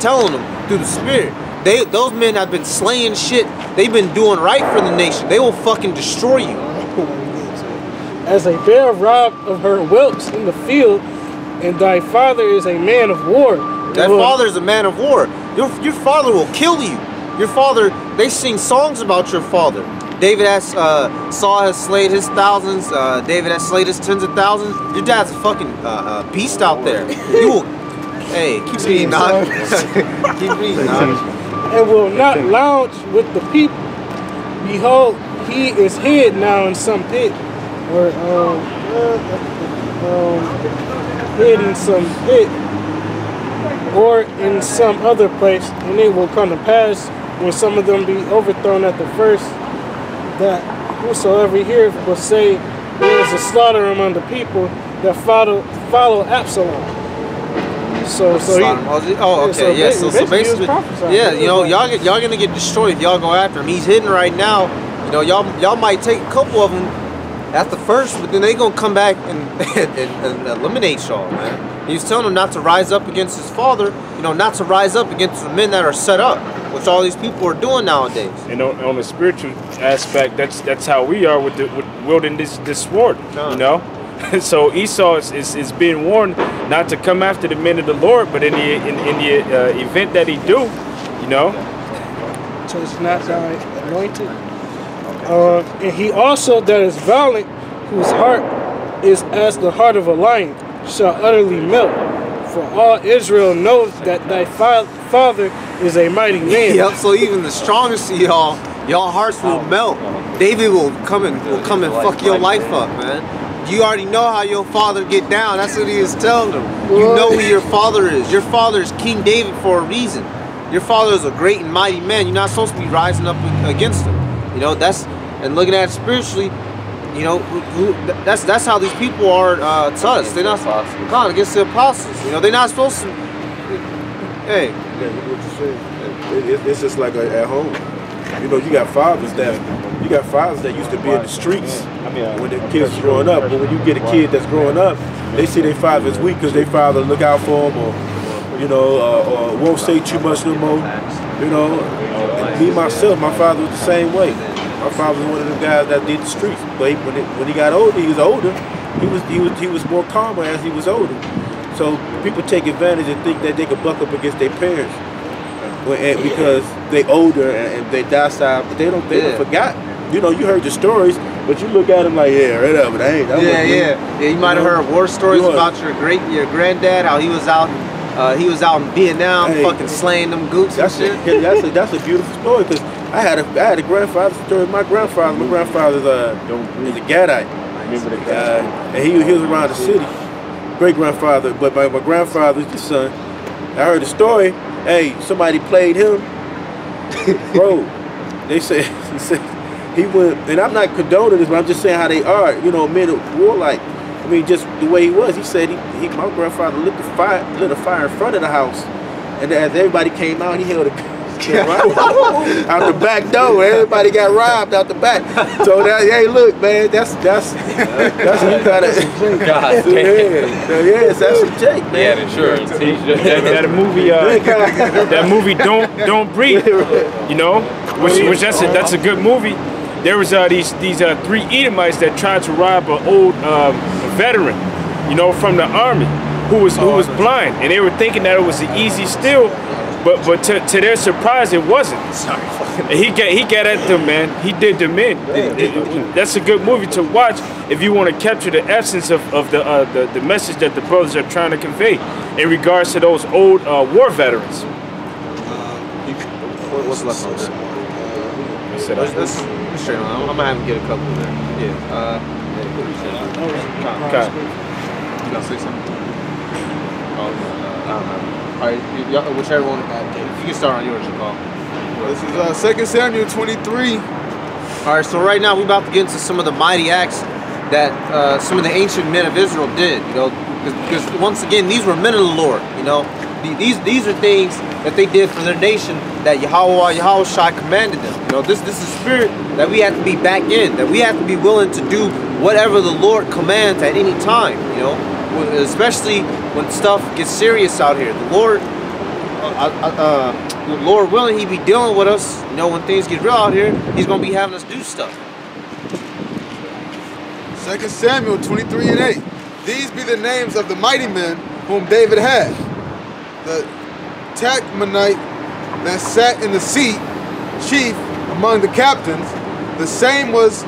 telling them through the Spirit. Those men have been slaying shit. They've been doing right for the nation. They will fucking destroy you. As a bear robbed of her whelps in the field, and thy father is a man of war. That father is a man of war. Your father will kill you. Your father, they sing songs about your father. David has, Saul has slayed his thousands. David has slayed his tens of thousands. Your dad's a fucking beast out there. You will, hey, keep reading, Nog. Keep reading, Nog. And will not lounge with the people. Behold, he is hid now in some pit, or hid in some pit, or in some other place. And it will come to pass when some of them be overthrown at the first, that whosoever heareth will say, there is a slaughter among the people that follow Absalom. So basically, yeah, you know, y'all gonna get destroyed if y'all go after him. He's hidden right now. You know, y'all might take a couple of them at the first, but then they gonna come back and eliminate y'all, man. He's telling them not to rise up against his father. You know, not to rise up against the men that are set up, which all these people are doing nowadays. And on the spiritual aspect, that's how we are with wielding this sword. You know. So Esau is being warned not to come after the men of the Lord, but in the event that he do, you know. So it's not thy anointed. And he also that is violent, whose heart is as the heart of a lion, shall utterly melt. For all Israel knows that thy father is a mighty man. Yep. So even the strongest of y'all hearts will melt. David will come and fuck your life up, man. You already know how your father get down. That's what he is telling them. You know who your father is. Your father is King David for a reason. Your father is a great and mighty man. You're not supposed to be rising up against him. You know, and looking at it spiritually, you know, that's how these people are to us. They're not God against the apostles. You know, they're not supposed to. Hey, it's just like at home. You know, you got fathers that used to be in the streets when the kids growing up. But when you get a kid that's growing up, they see their father as weak because their father look out for them, or you know, or won't say too much no more. You know, and me myself, my father was the same way. My father was one of the guys that did the streets. But when he got older, he was more calmer as he was older. So people take advantage and think that they could buck up against their parents because they older and they docile, but they don't forgot. You know, you heard the stories, but you look at them like, yeah, right up, but I ain't. Yeah. You might have heard war stories about your granddad, how he was out in Vietnam, fucking slaying them goots and shit. That's a beautiful story, because I had a grandfather story. My grandfather's is a Gadite, and he was around the city. Great grandfather, but my grandfather's the son. I heard the story. Hey, somebody played him, bro. He said he went, and I'm not condoning this, but I'm just saying how they are. You know, men of warlike. I mean, just the way he was. He said my grandfather lit a fire in front of the house, and as everybody came out, he held a out the back door. Everybody got robbed out the back. So that, hey, look, man, that's you kind of God damn. Yes, that's some Jake, man. Yeah, insurance. that movie Don't Breathe. You know, which that's a good movie. There was these three Edomites that tried to rob an old veteran, you know, from the army, who was blind, and they were thinking that it was an easy steal. But to their surprise, it wasn't. He got at them, man. He did them in. That's a good movie to watch if you want to capture the essence of the message that the brothers are trying to convey in regards to those old war veterans. What's left on there? Let's straight on. I'm gonna have him get a couple of there. Yeah. Okay. You gonna say something? I don't know. All right, whichever one. You can start on yours, Jamal. This is 2 Samuel 23. All right, so right now we're about to get into some of the mighty acts that some of the ancient men of Israel did. You know, because once again, these were men of the Lord. You know, these are things that they did for their nation that Yahushua commanded them. You know, this is spirit that we have to be back in. That we have to be willing to do whatever the Lord commands at any time. You know. Especially when stuff gets serious out here. The Lord, Lord willing, he be dealing with us. You know, when things get real out here, he's gonna be having us do stuff. 2 Samuel 23:8. These be the names of the mighty men whom David had. The Tachmonite that sat in the seat, chief among the captains. The same was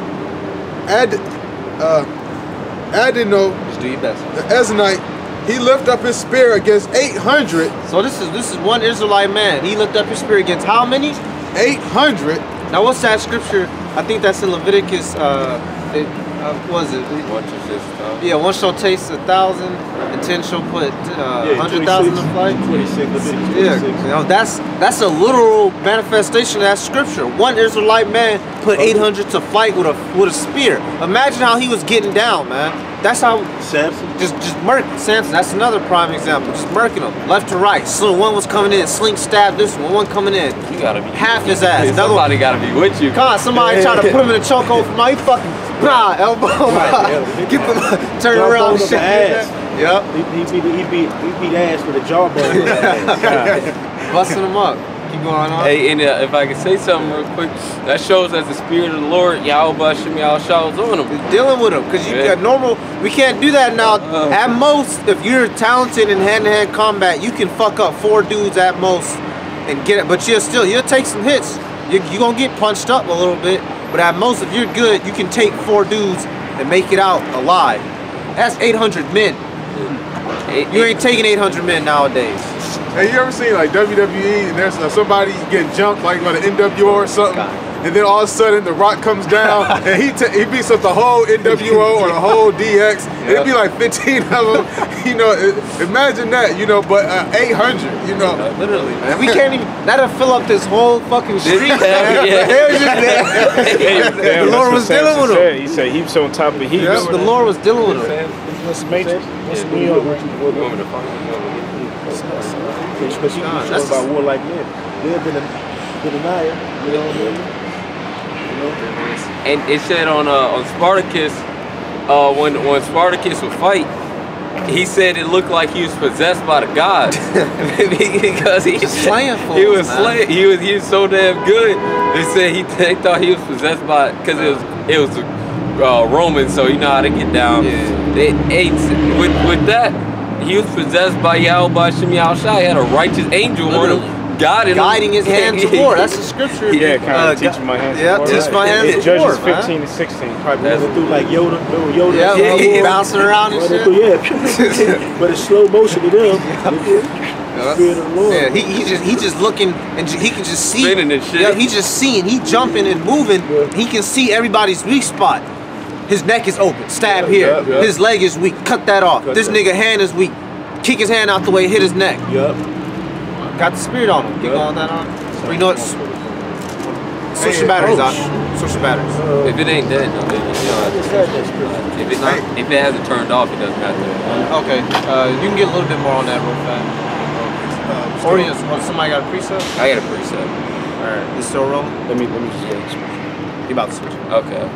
Adino, Just do your best. the Eznite. He lifted up his spear against 800. So this is one Israelite man. He lifted up his spear against how many? 800. Now what's that scripture? I think that's in Leviticus. Was it? Yeah, one shall taste 1,000, and 10 shall put 100,000 to flight. 26, Leviticus 26. Yeah, you know, that's a literal manifestation of that scripture. One Israelite man put 800 to flight with a spear. Imagine how he was getting down, man. That's how Samson. just murking Samson. That's another prime example. Just murking him left to right. So one was coming in, sling stab this one coming in. You gotta be half his ass. Another somebody gotta be with you. Come on, somebody try to put him in a chokehold from my fucking elbow. Get them turn Jawbone around of shit. the ass. Yep. He beat ass with a jawbone. Of the ass. Busting him up. Keep going on. Hey, and if I can say something real quick, that shows that the Spirit of the Lord, Yahweh Shem Yahshua, is on him. Dealing with him, because you got normal. We can't do that now. At most, if you're talented in hand-to-hand combat, you can fuck up 4 dudes at most and get it. But you'll take some hits. You're gonna get punched up a little bit. But at most, if you're good, you can take 4 dudes and make it out alive. That's 800 men. You ain't taking 800 men nowadays. Hey, you ever seen like WWE and there's somebody getting jumped like by the NWO or something, and then all of a sudden the Rock comes down and he beats up the whole NWO or the whole DX, and it'd be like 15 of them. You know, imagine that. You know, but 800. You know, literally, man. We can't even. That'll fill up this whole fucking street. Yeah. The Lord was dealing with him. He said heaps on top of heaps. Yep, the Lord was dealing with him. What's Matrix? What's Neo? Because he was talking about warlike men. They've been a denier. You know what I mean? And it said on Spartacus, when Spartacus would fight, he said it looked like he was possessed by the gods because he Just slaying fools, he was man. slaying. He was so damn good. They said they thought he was possessed by because it was Romans, so you know how to get down. Yeah. They ate with that. He was possessed by Yahweh Shem Yahshua. He had a righteous angel on him, guiding his hand to war. That's the scripture. Yeah, kind of teaching my hands. Yeah, teach my hands to war, Judges 15 to 16. Probably running through like Yoda. Yoda. Yeah, he bouncing around and Running shit. through, yeah. But it's slow motion to them. Spirit of the Lord. Yeah, he just looking and he can just see. Spinning and shit. Yeah, he just seeing. He jumping and moving. He can see everybody's weak spot. His neck is open. Stab here. Yep. His leg is weak. Cut that off. This nigga hand is weak. Kick his hand out the way. Hit his neck. Yup. Got the spirit on him. Keep all that on. Or you know what? Switch your batteries on. Switch your batteries. If it ain't dead, no. I just had that scripture. If it hasn't turned off, it doesn't matter. Okay. You can get a little bit more on that real fast. Or somebody got a preset? I got a preset. Alright. It's still rolling? Let me just get it. You about to switch. Okay.